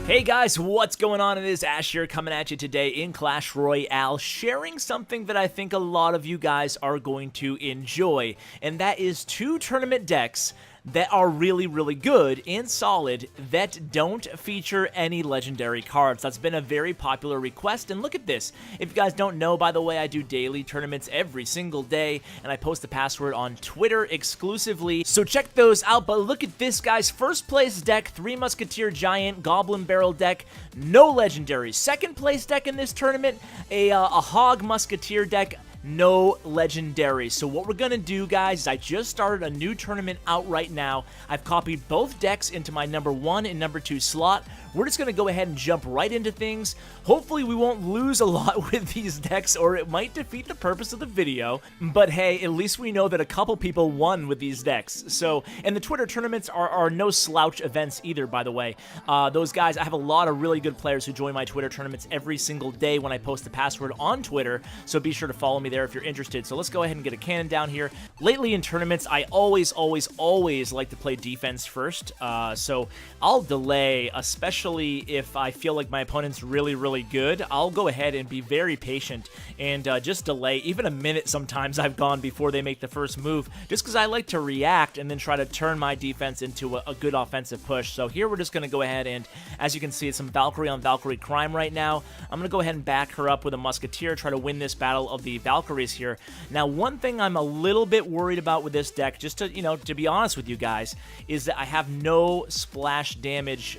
Hey guys, what's going on? It is Ash here coming at you today in Clash Royale, sharing something that I think a lot of you guys are going to enjoy, and that is 2 tournament decks that are really, really good and solid that don't feature any legendary cards. That's been a very popular request, and look at this. If you guys don't know, by the way, I do daily tournaments every single day, and I post the password on Twitter exclusively, so check those out. But look at this, guys. First place deck, Three Musketeer Giant, Goblin Barrel deck, no legendary. Second place deck in this tournament, a Hog Musketeer deck, no legendary. So what we're gonna do, guys, is I just started a new tournament out right now. I've copied both decks into my number 1 and number 2 slot. We're just gonna go ahead and jump right into things. Hopefully we won't lose a lot with these decks, or it might defeat the purpose of the video. But hey, at least we know that a couple people won with these decks. So, and the Twitter tournaments are no slouch events either, by the way. Those guys, I have a lot of really good players who join my Twitter tournaments every single day when I post the password on Twitter, so be sure to follow me there if you're interested. So let's go ahead and get a cannon down here. Lately in tournaments, I always like to play defense first. So I'll delay, especially if I feel like my opponent's really good. I'll go ahead and be very patient and just delay. Even a minute sometimes I've gone before they make the first move, just because I like to react and then try to turn my defense into a good offensive push. So here we're just going to go ahead and, as you can see, it's some Valkyrie on Valkyrie crime right now. I'm going to go ahead and back her up with a Musketeer, try to win this battle of the Valkyries here. Now, one thing I'm a little bit worried about with this deck, just to, to be honest with you guys, is that I have no splash damage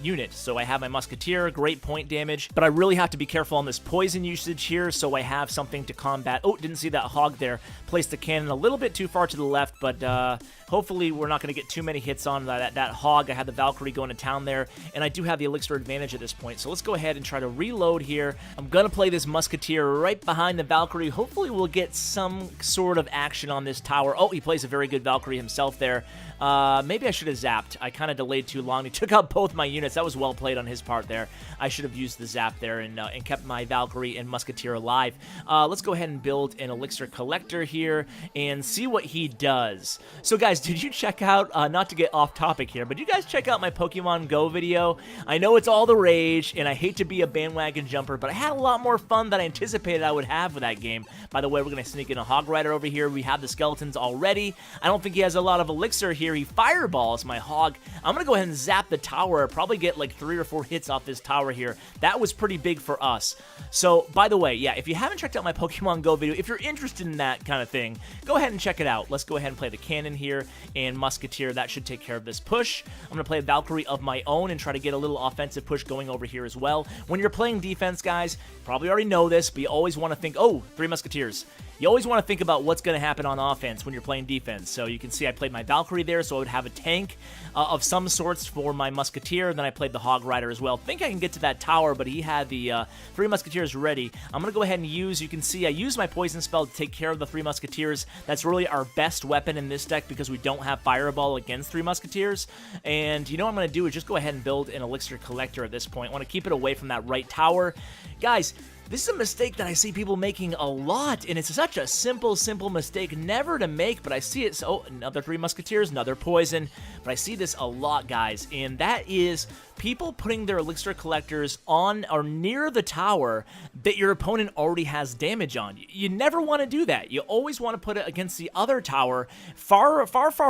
unit. So I have my Musketeer, great point damage, but I really have to be careful on this poison usage here, so I have something to combat. Oh, didn't see that hog there. Placed the cannon a little bit too far to the left, but hopefully we're not going to get too many hits on that hog. I had the Valkyrie going to town there, and I do have the elixir advantage at this point. So let's go ahead and try to reload here. I'm going to play this Musketeer right behind the Valkyrie. Hopefully we'll get some sort of action on this tower. Oh, he plays a very good Valkyrie himself there. Maybe I should have zapped. I kind of delayed too long. He took out both my units. That was well played on his part there. I should have used the zap there and kept my Valkyrie and Musketeer alive. Let's go ahead and build an elixir collector here and see what he does. So guys, did you check out, not to get off topic here, but you guys check out my Pokemon Go video? I know it's all the rage, and I hate to be a bandwagon jumper, but I had a lot more fun than I anticipated I would have with that game. By the way, we're going to sneak in a Hog Rider over here. We have the skeletons already. I don't think he has a lot of elixir here. He fireballs my Hog. I'm going to go ahead and zap the tower, probably get like 3 or 4 hits off this tower here. That was pretty big for us. So, by the way, yeah, if you haven't checked out my Pokemon Go video, if you're interested in that kind of thing, go ahead and check it out. Let's go ahead and play the cannon here and Musketeer. That should take care of this push. I'm going to play a Valkyrie of my own and try to get a little offensive push going over here as well. When you're playing defense, guys, probably already know this, but you always want to think, oh, 3 Musketeers. You always want to think about what's going to happen on offense when you're playing defense. So you can see I played my Valkyrie there, so I would have a tank of some sorts for my Musketeer. Then I played the Hog Rider as well. Think I can get to that tower, but he had the 3 Musketeers ready. I'm going to go ahead and use, you can see I used my poison spell to take care of the 3 Musketeers. That's really our best weapon in this deck because we don't have Fireball against 3 Musketeers. And you know what I'm going to do is just go ahead and build an Elixir Collector at this point. I want to keep it away from that right tower. Guys, this is a mistake that I see people making a lot, and it's such a simple mistake never to make, but I see it. So, another 3 Musketeers, another poison, but I see this a lot, guys, and that is people putting their elixir collectors on or near the tower that your opponent already has damage on. You never want to do that. You always want to put it against the other tower far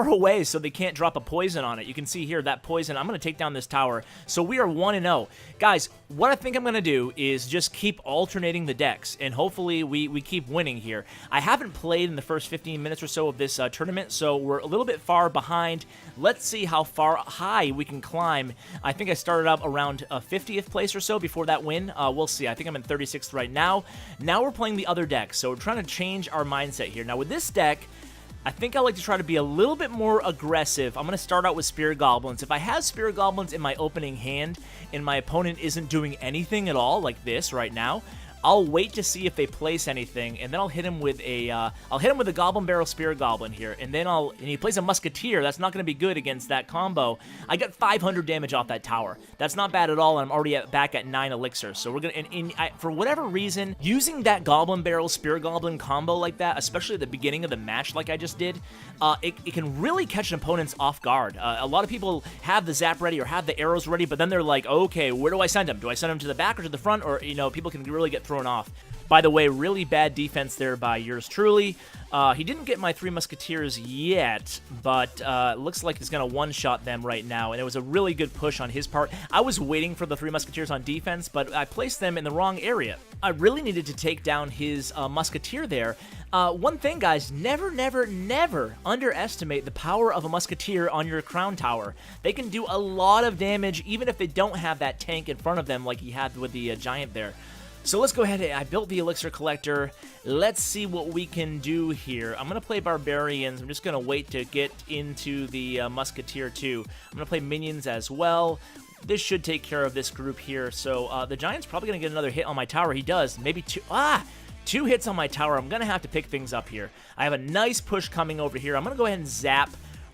away so they can't drop a poison on it. You can see here that poison. I'm going to take down this tower. So we are 1-0. Guys, what I think I'm going to do is just keep alternating the decks, and hopefully we keep winning here. I haven't played in the first 15 minutes or so of this tournament, so we're a little bit far behind. Let's see how far high we can climb. I think I started up around 50th place or so before that win. We'll see. I think I'm in 36th right now. Now we're playing the other deck, so we're trying to change our mindset here. Now with this deck, I think I like to try to be a little bit more aggressive. I'm going to start out with Spirit Goblins. If I have Spirit Goblins in my opening hand and my opponent isn't doing anything at all, like this right now, I'll wait to see if they place anything, and then I'll hit him with a Goblin Barrel Spear Goblin here, and then and he plays a Musketeer. That's not going to be good against that combo. I got 500 damage off that tower. That's not bad at all, and I'm already back at 9 elixirs. So we're gonna, for whatever reason, using that Goblin Barrel Spear Goblin combo like that, especially at the beginning of the match, like I just did, it can really catch an opponent's off guard. A lot of people have the zap ready or have the arrows ready, but then they're like, okay, where do I send him? Do I send him to the back or to the front? Or, you know, people can really get thrown off. By the way, really bad defense there by yours truly. He didn't get my Three Musketeers yet, but looks like he's going to one-shot them right now, and it was a really good push on his part. I was waiting for the Three Musketeers on defense, but I placed them in the wrong area. I really needed to take down his Musketeer there. One thing, guys, never, never, never underestimate the power of a Musketeer on your crown tower. They can do a lot of damage, even if they don't have that tank in front of them like he had with the Giant there. So let's go ahead. I built the Elixir Collector. Let's see what we can do here. I'm going to play Barbarians. I'm just going to wait to get into the Musketeer too. I'm going to play Minions as well. This should take care of this group here. So the Giant's probably going to get another hit on my tower. He does. Maybe two. Two hits on my tower. I'm going to have to pick things up here. I have a nice push coming over here. I'm going to go ahead and zap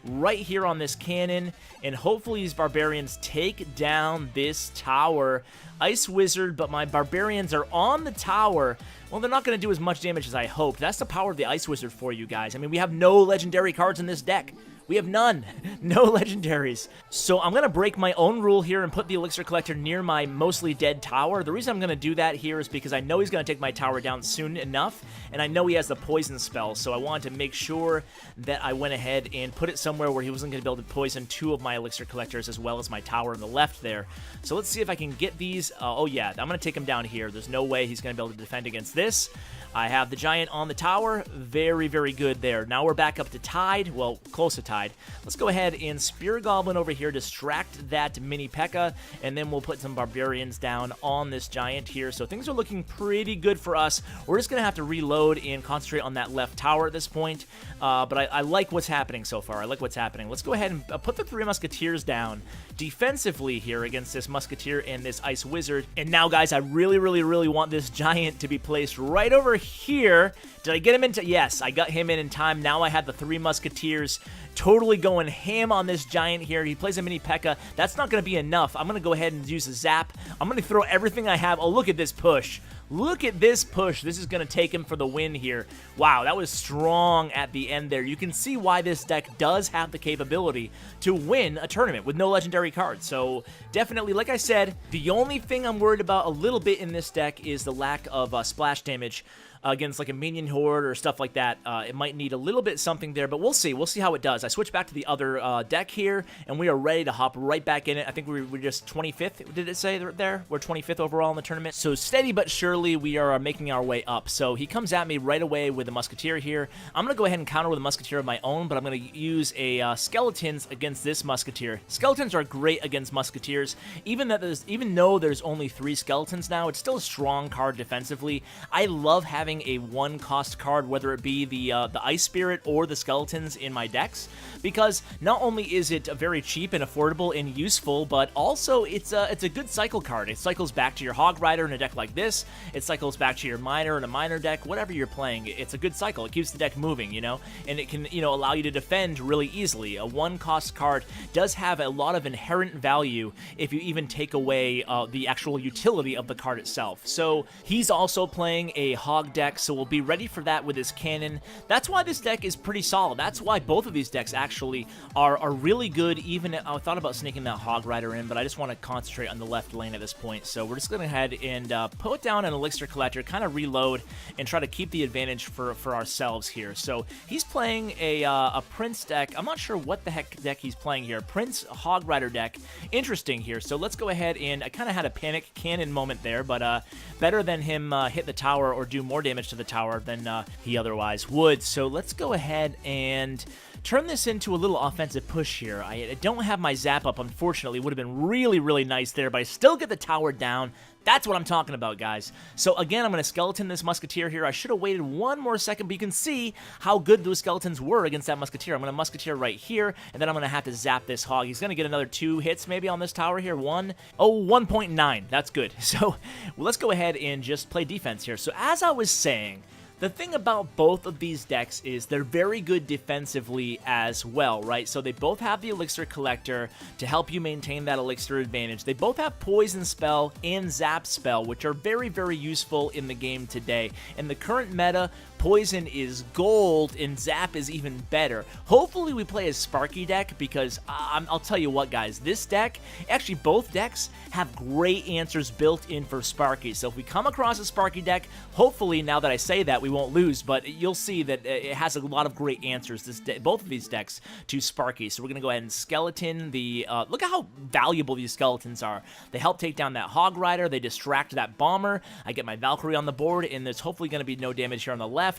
right here on this cannon, and hopefully these Barbarians take down this tower. Ice Wizard, but my Barbarians are on the tower. Well, they're not going to do as much damage as I hoped. That's the power of the Ice Wizard for you guys. I mean, we have no legendary cards in this deck. We have none. No legendaries. So I'm going to break my own rule here and put the Elixir Collector near my mostly dead tower. The reason I'm going to do that here is because I know he's going to take my tower down soon enough, and I know he has the poison spell, so I wanted to make sure that I went ahead and put it somewhere where he wasn't going to be able to poison 2 of my Elixir Collectors as well as my tower on the left there. So let's see if I can get these. Oh yeah, I'm going to take him down here. There's no way he's going to be able to defend against this. I have the Giant on the tower. Very, very good there. Now we're back up to tied. Well, close to tied. Let's go ahead and Spear Goblin over here, distract that Mini P.E.K.K.A, and then we'll put some Barbarians down on this Giant here. So things are looking pretty good for us. We're just going to have to reload and concentrate on that left tower at this point. But I like what's happening so far. I like what's happening. Let's go ahead and put the 3 Musketeers down defensively here against this Musketeer and this Ice Wizard. And now, guys, I really, really, really want this Giant to be placed right over here. Did I get him into? Yes, I got him in time. Now I have the 3 Musketeers totally going ham on this Giant here. He plays a Mini P.E.K.K.A. That's not going to be enough. I'm going to go ahead and use a zap. I'm going to throw everything I have. Oh, look at this push. Look at this push. This is going to take him for the win here. Wow, that was strong at the end there. You can see why this deck does have the capability to win a tournament with no legendary cards. So definitely, like I said, the only thing I'm worried about a little bit in this deck is the lack of splash damage against like a minion horde or stuff like that. It might need a little bit something there, but we'll see. We'll see how it does. I switched back to the other deck here, and we are ready to hop right back in it. I think we're just 25th, did it say there? We're 25th overall in the tournament. So steady but surely, we are making our way up. So he comes at me right away with a Musketeer here. I'm going to go ahead and counter with a Musketeer of my own, but I'm going to use a Skeletons against this Musketeer. Skeletons are great against Musketeers. Even though there's only 3 Skeletons now, it's still a strong card defensively. I love having a 1-cost card, whether it be the Ice Spirit or the Skeletons in my decks, because not only is it very cheap and affordable and useful, but also it's a good cycle card. It cycles back to your Hog Rider in a deck like this. It cycles back to your Miner in a Miner deck. Whatever you're playing, it's a good cycle. It keeps the deck moving, you know, and it can, you know, allow you to defend really easily. A 1-cost card does have a lot of inherent value if you even take away the actual utility of the card itself. So he's also playing a Hog deck, so we'll be ready for that with his cannon. That's why this deck is pretty solid. That's why both of these decks actually are really good. Even I thought about sneaking that Hog Rider in, but I just want to concentrate on the left lane at this point. So we're just going to head and put down an Elixir Collector, kind of reload, and try to keep the advantage for ourselves here. So he's playing a Prince deck. I'm not sure what the heck deck he's playing here. Prince Hog Rider deck. Interesting here. So let's go ahead and I kind of had a panic cannon moment there, but better than him hit the tower or do more damage to the tower than he otherwise would. So let's go ahead and turn this into a little offensive push here. I don't have my zap up, unfortunately. It would have been really, really nice there, but I still get the tower down. That's what I'm talking about, guys. So again, I'm going to skeleton this Musketeer here. I should have waited one more second, but you can see how good those skeletons were against that Musketeer. I'm going to Musketeer right here, and then I'm going to have to zap this hog. He's going to get another 2 hits maybe on this tower here. 1.9. That's good. So well, let's go ahead and just play defense here. So as I was saying, the thing about both of these decks is they're very good defensively as well, right? So they both have the Elixir Collector to help you maintain that Elixir advantage. They both have Poison Spell and Zap Spell, which are very, very useful in the game today. In the current meta, Poison is gold and Zap is even better. Hopefully we play a Sparky deck because I'll tell you what, guys, this deck, actually both decks have great answers built in for Sparky. So if we come across a Sparky deck, hopefully now that I say that, we won't lose, but you'll see that it has a lot of great answers, both of these decks, to Sparky. So we're going to go ahead and skeleton the, look at how valuable these skeletons are. They help take down that Hog Rider, they distract that Bomber, I get my Valkyrie on the board, and there's hopefully going to be no damage here on the left.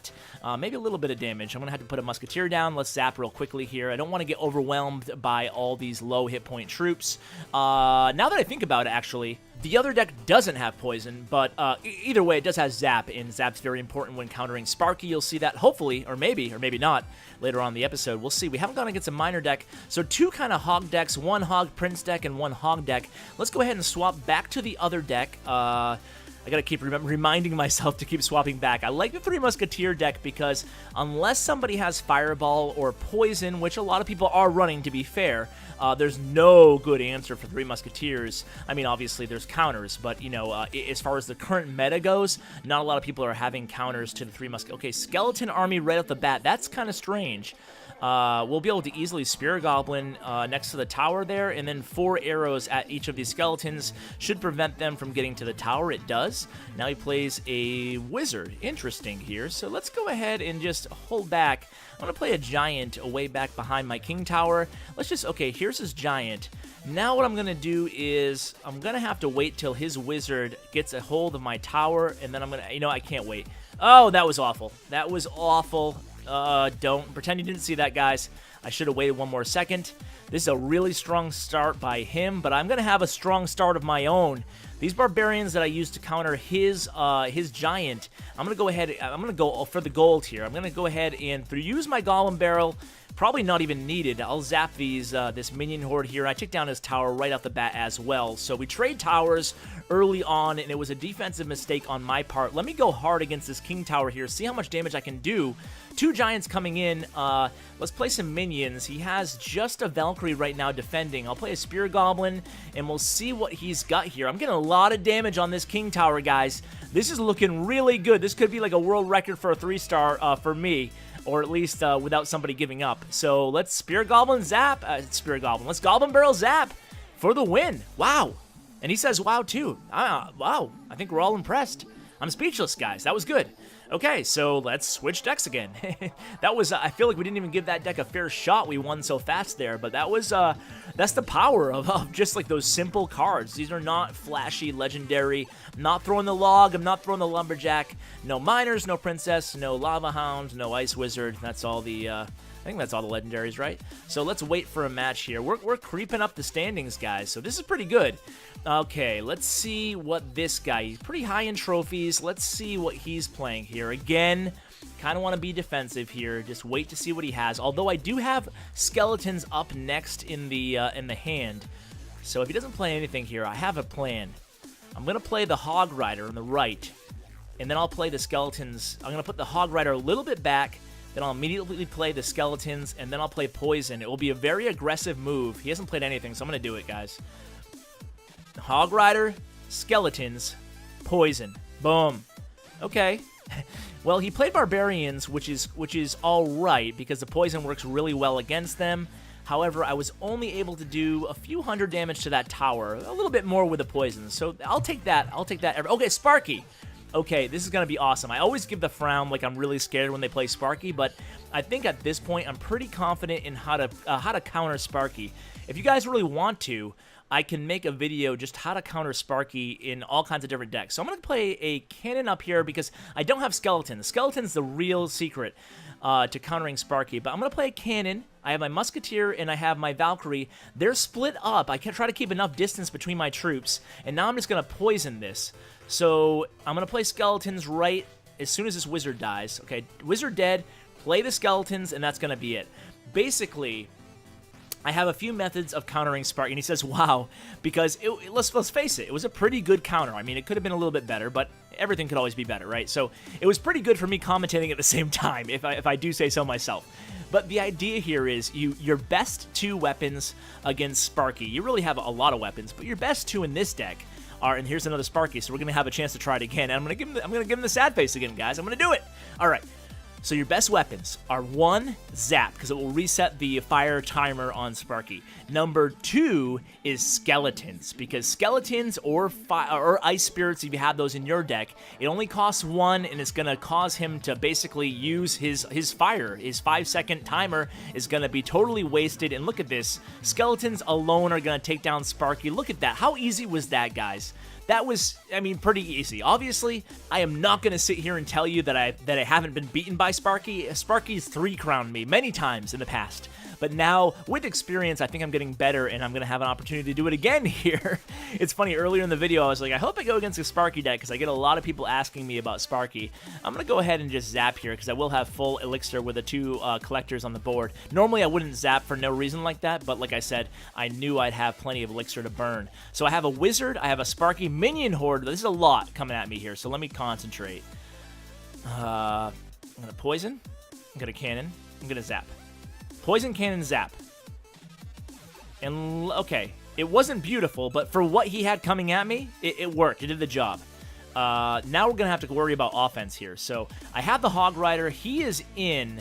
Maybe a little bit of damage. I'm going to have to put a Musketeer down. Let's zap real quickly here. I don't want to get overwhelmed by all these low hit point troops. Now that I think about it, actually, the other deck doesn't have Poison, but either way, it does have Zap, and Zap's very important when countering Sparky. You'll see that, hopefully, or maybe not, later on in the episode. We'll see. We haven't gone against a Miner deck, so 2 kind of Hog decks, 1 Hog Prince deck and 1 Hog deck. Let's go ahead and swap back to the other deck. I gotta keep reminding myself to keep swapping back. I like the Three Musketeer deck because unless somebody has Fireball or Poison, which a lot of people are running to be fair, there's no good answer for Three Musketeers. I mean, obviously there's counters, but you know, as far as the current meta goes, not a lot of people are having counters to the Three Musketeers. Okay, Skeleton Army right off the bat. That's kind of strange. We'll be able to easily Spear Goblin next to the tower there, and then 4 arrows at each of these skeletons should prevent them from getting to the tower. It does. Now he plays a Wizard. Interesting here. So let's go ahead and just hold back. I'm going to play a Giant away back behind my King Tower. Let's just, okay, here's his Giant. Now what I'm going to do is I'm going to have to wait till his Wizard gets a hold of my tower, and then I'm going to, you know, I can't wait. Oh, that was awful. That was awful. Don't pretend you didn't see that, guys. I should have waited one more second. This is a really strong start by him, but I'm going to have a strong start of my own. These Barbarians that I used to counter his Giant, I'm going to go ahead, I'm going to go for the gold here. I'm going to go ahead and use my Goblin Barrel. Probably not even needed. I'll zap this minion horde here. I took down his tower right off the bat as well. So we trade towers early on, and it was a defensive mistake on my part. Let me go hard against this King Tower here, see how much damage I can do. 2 Giants coming in. Let's play some minions. He has just a Valkyrie right now defending. I'll play a Spear Goblin, and we'll see what he's got here. I'm getting a lot of damage on this King Tower, guys. This is looking really good. This could be like a world record for a 3-star for me. Or at least without somebody giving up. So let's Spear Goblin zap. Spear Goblin. Let's Goblin Barrel zap for the win. Wow. And he says wow too. Wow. I think we're all impressed. I'm speechless, guys. That was good. Okay, so let's switch decks again. That was, I feel like we didn't even give that deck a fair shot. We won so fast there, but that was, that's the power of just like those simple cards. These are not flashy, legendary. I'm not throwing the Log, I'm not throwing the Lumberjack. No Miners, no Princess, no Lava Hound, no Ice Wizard. That's all the, I think that's all the legendaries, right? So let's wait for a match here. We're creeping up the standings, guys, so this is pretty good. Okay, let's see what this guy, he's pretty high in trophies. Let's see what he's playing here. Again, kind of want to be defensive here. Just wait to see what he has. Although I do have skeletons up next in the hand. So if he doesn't play anything here, I have a plan. I'm going to play the Hog Rider on the right, and then I'll play the skeletons. I'm going to put the Hog Rider a little bit back, then I'll immediately play the skeletons, and then I'll play Poison. It will be a very aggressive move. He hasn't played anything, so I'm going to do it, guys. Hog Rider, skeletons, Poison. Boom. Okay. Well, he played Barbarians, which is all right, because the Poison works really well against them. However, I was only able to do a few hundred damage to that tower. A little bit more with the Poison, so I'll take that. I'll take that. Okay, Sparky. Okay, this is going to be awesome. I always give the frown like I'm really scared when they play Sparky, but I think at this point I'm pretty confident in how to counter Sparky. If you guys really want to, I can make a video just how to counter Sparky in all kinds of different decks. So I'm going to play a cannon up here because I don't have skeleton. The skeleton's the real secret. to countering Sparky. But I'm going to play a cannon. I have my Musketeer and I have my Valkyrie. They're split up. I can try to keep enough distance between my troops. And now I'm just going to poison this. So I'm going to play skeletons right as soon as this wizard dies. Okay, wizard dead. Play the skeletons, and that's going to be it. Basically, I have a few methods of countering Sparky, and he says, wow, because let's face it, it was a pretty good counter. I mean, it could have been a little bit better, but everything could always be better, right? So it was pretty good for me commentating at the same time, if I do say so myself. But the idea here is your best 2 weapons against Sparky. You really have a lot of weapons, but your best 2 in this deck are, and here's another Sparky, so we're going to have a chance to try it again. And I'm going to give him the sad face again, guys. I'm going to do it. All right. So your best weapons are 1, Zap, because it will reset the fire timer on Sparky. Number 2 is Skeletons, because Skeletons or Ice Spirits, if you have those in your deck, it only costs 1, and it's going to cause him to basically use his fire. His 5-second timer is going to be totally wasted, and look at this. Skeletons alone are going to take down Sparky. Look at that. How easy was that, guys? That was, I mean, pretty easy. Obviously, I am not going to sit here and tell you that I haven't been beaten by Sparky. Sparky's 3-crowned me many times in the past. But now, with experience, I think I'm getting better, and I'm going to have an opportunity to do it again here. It's funny, earlier in the video, I was like, I hope I go against a Sparky deck, because I get a lot of people asking me about Sparky. I'm going to go ahead and just zap here, because I will have full elixir with the 2 collectors on the board. Normally, I wouldn't zap for no reason like that, but like I said, I knew I'd have plenty of elixir to burn. So I have a wizard, I have a Sparky minion horde. This is a lot coming at me here, so let me concentrate. I'm going to poison, I'm going to cannon, I'm going to zap. Poison, cannon, zap. And, okay, it wasn't beautiful, but for what he had coming at me, it worked. It did the job. Now we're going to have to worry about offense here. So I have the Hog Rider. He is in.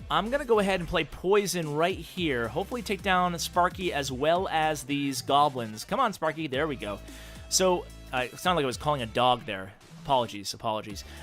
I'm going to go ahead and play Poison right here. Hopefully take down Sparky as well as these goblins. Come on, Sparky. There we go. So, it sounded like I was calling a dog there. Apologies.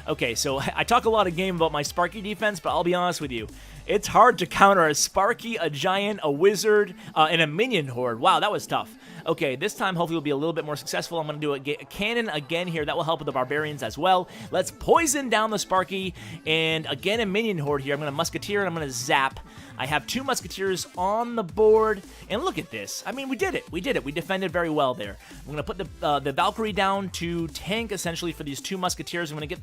Okay, so I talk a lot of game about my Sparky defense, but I'll be honest with you. It's hard to counter a Sparky, a Giant, a Wizard, and a Minion Horde. Wow, that was tough. Okay, this time hopefully we'll be a little bit more successful. I'm going to do a cannon again here. That will help with the Barbarians as well. Let's poison down the Sparky, and again a Minion Horde here. I'm going to Musketeer, and I'm going to zap. I have 2 Musketeers on the board, and look at this. I mean, we did it. We defended very well there. I'm going to put the Valkyrie down to tank, essentially, for these 2 Musketeers. I'm going to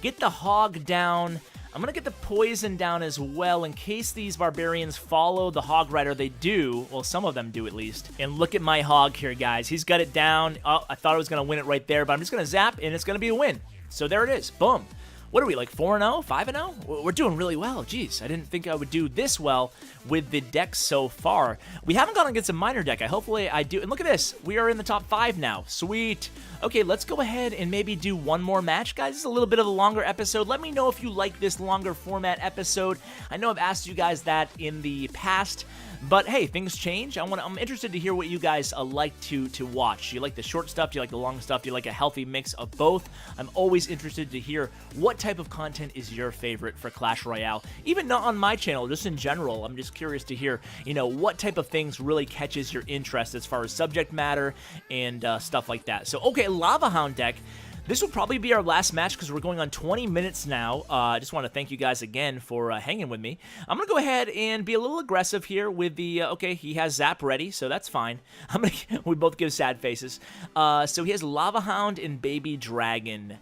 get the Hog down. I'm going to get the Poison down as well in case these Barbarians follow the Hog Rider. They do. Well, some of them do at least. And look at my Hog here, guys. He's got it down. Oh, I thought I was going to win it right there, but I'm just going to zap, and it's going to be a win. So there it is. Boom. What are we, like 4-0, 5-0? We're doing really well. Jeez, I didn't think I would do this well with the deck so far. We haven't gone against a minor deck. Hopefully I do. And look at this. We are in the top 5 now. Sweet. Okay, let's go ahead and maybe do one more match, guys. This is a little bit of a longer episode. Let me know if you like this longer format episode. I know I've asked you guys that in the past, but hey, things change. I'm interested to hear what you guys like to watch. Do you like the short stuff? Do you like the long stuff? Do you like a healthy mix of both? I'm always interested to hear what type of content is your favorite for Clash Royale. Even not on my channel, just in general. I'm just curious to hear, what type of things really catches your interest as far as subject matter and stuff like that. So, okay, Lava Hound deck. This will probably be our last match because we're going on 20 minutes now. I just want to thank you guys again for hanging with me. I'm going to go ahead and be a little aggressive here with the, okay, he has Zap ready, so that's fine. We both give sad faces. So he has Lava Hound and Baby Dragon.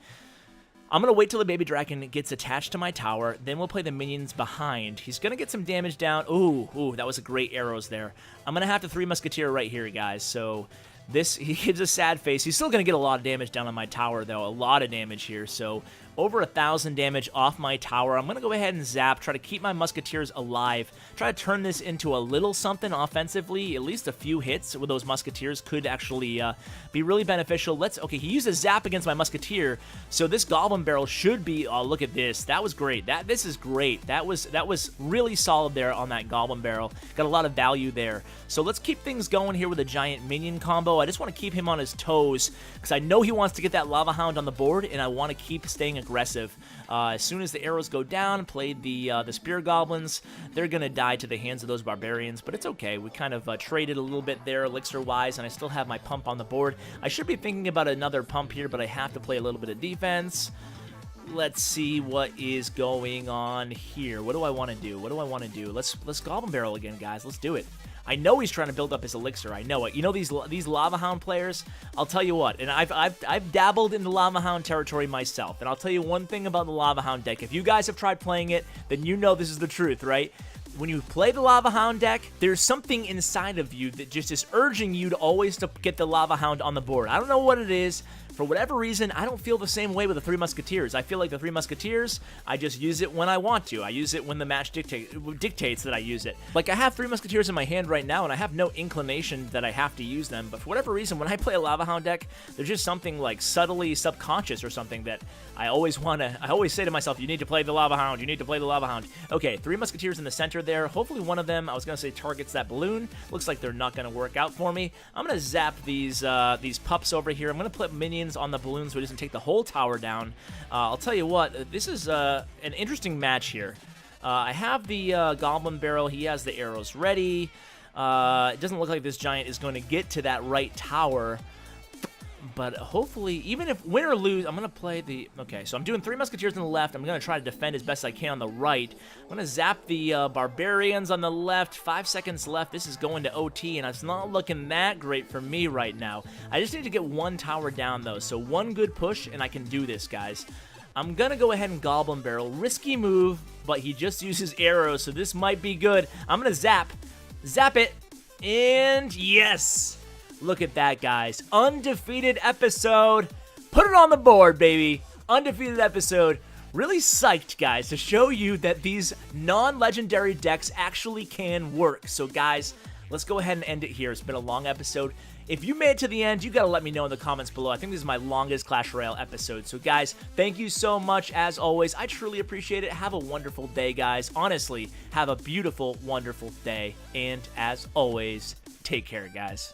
I'm going to wait till the Baby Dragon gets attached to my tower, then we'll play the minions behind. He's going to get some damage down. Ooh, that was a great arrows there. I'm going to have to Three Musketeer right here, guys, so he gives a sad face. He's still going to get a lot of damage down on my tower, though. A lot of damage here. So over 1,000 damage off my tower. I'm going to go ahead and zap, try to keep my Musketeers alive, try to turn this into a little something offensively. At least a few hits with those Musketeers could actually be really beneficial. Okay, he used a zap against my Musketeer, so this Goblin Barrel should be, oh, look at this. That was great. This is great. That was really solid there on that Goblin Barrel. Got a lot of value there. So let's keep things going here with a giant minion combo. I just want to keep him on his toes because I know he wants to get that Lava Hound on the board, and I want to keep staying aggressive. As soon as the arrows go down, played the Spear Goblins, they're going to die to the hands of those Barbarians, but it's okay. We kind of traded a little bit there elixir-wise, and I still have my pump on the board. I should be thinking about another pump here, but I have to play a little bit of defense. let's see what is going on here. What do I want to do? What do I want to do? Let's Goblin Barrel again, guys. Let's do it. I know he's trying to build up his elixir. I know it. You know these Lava Hound players? I'll tell you what, and I've dabbled in the Lava Hound territory myself, and I'll tell you one thing about the Lava Hound deck. If you guys have tried playing it, then you know this is the truth, right? When you play the Lava Hound deck, there's something inside of you that just is urging you to always to get the Lava Hound on the board. I don't know what it is. For whatever reason, I don't feel the same way with the Three Musketeers. I feel like the Three Musketeers, I just use it when I want to. I use it when the match dictates that I use it. Like, I have Three Musketeers in my hand right now, and I have no inclination that I have to use them. But for whatever reason, when I play a Lava Hound deck, there's just something, like, subtly subconscious or something that I always say to myself, you need to play the Lava Hound. You need to play the Lava Hound. Okay, Three Musketeers in the center there. Hopefully one of them, I was going to say, targets that balloon. Looks like they're not going to work out for me. I'm going to zap these pups over here. I'm going to put minions on the balloon so it doesn't take the whole tower down. I'll tell you what, this is an interesting match here. I have the Goblin Barrel. He has the arrows ready. It doesn't look like this giant is going to get to that right tower. But hopefully, even if win or lose, I'm going to play the... Okay, so I'm doing Three Musketeers on the left. I'm going to try to defend as best I can on the right. I'm going to zap the Barbarians on the left. 5 seconds left. This is going to OT, and it's not looking that great for me right now. I just need to get one tower down, though. So one good push, and I can do this, guys. I'm going to go ahead and Goblin Barrel. Risky move, but he just uses arrows, so this might be good. I'm going to zap. Zap it. And yes! Look at that, guys. Undefeated episode. Put it on the board, baby. Undefeated episode. Really psyched, guys, to show you that these non-legendary decks actually can work. So, guys, let's go ahead and end it here. It's been a long episode. If you made it to the end, you got to let me know in the comments below. I think this is my longest Clash Royale episode. So, guys, thank you so much, as always. I truly appreciate it. Have a wonderful day, guys. Honestly, have a beautiful, wonderful day. And, as always, take care, guys.